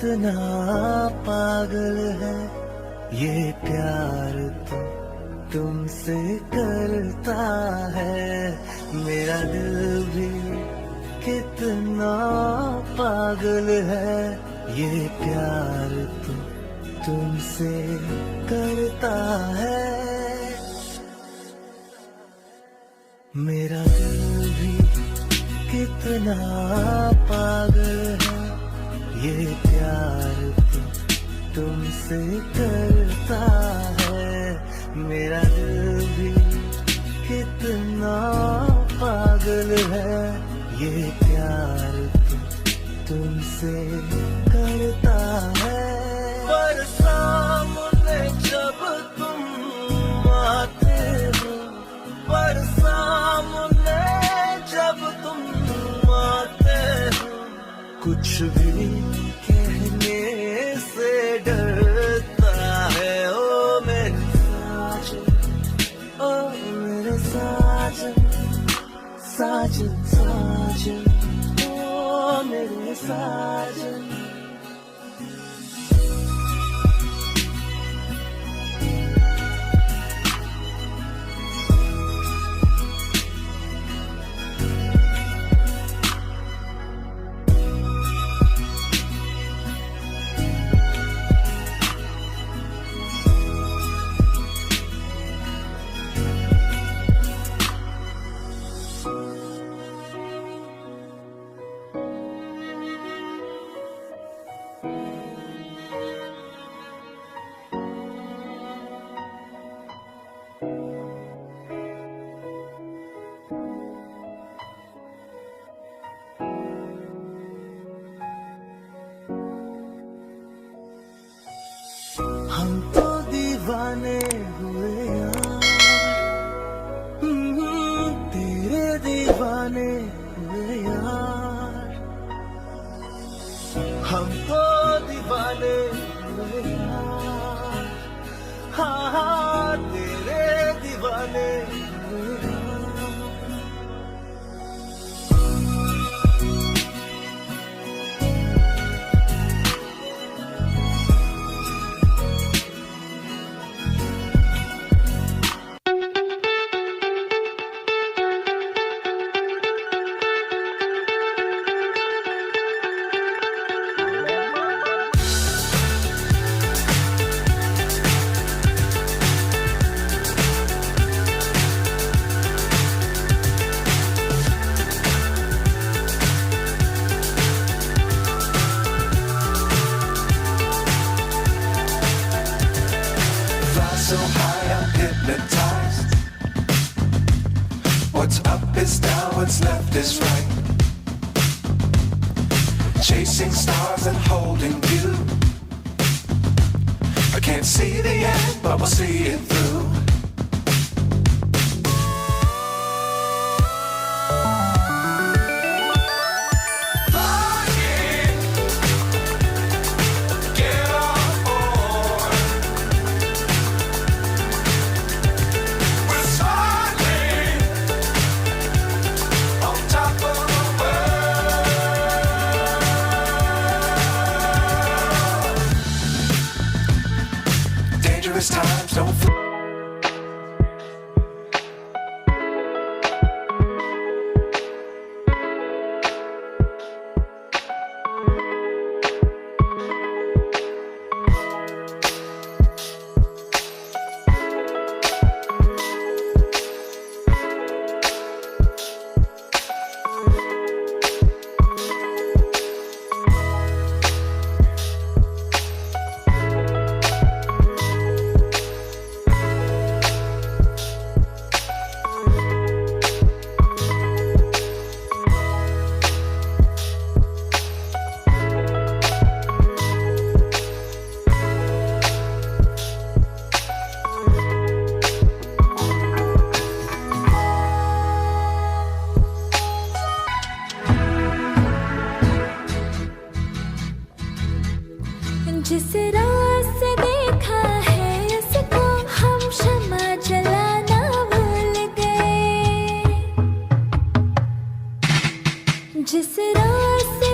कितना पागल है ये प्यार तो तुमसे करता है। मेरा दिल भी कितना पागल है ये प्यार तो तुमसे करता है। मेरा दिल भी कितना पागल है ये प्यार तो तुमसे करता है। मेरा दिल भी कितना पागल है ये प्यार तो तुमसे करता है। पर सामने जब तुम आते हो, पर सामने जब तुम आते हो, कुछ भी कहने से डरता है। ओ मेरे साजन, ओ मेरे साजन, साजन साजन, ओ मेरे साजन। हम तो दीवाने हुए यार, तेरे दीवाने हुए यार। हम तो दीवाने हुए यार, हाँ हाँ तेरे दीवाने हुए यार। So high I'm hypnotized. What's up is down, what's left is right. Chasing stars and holding you. I can't see the end, but we'll see it through. Dangerous times don't fly. जिस रात से देखा है उसको हम शम्मा जलाना भूल गए। जिस रात से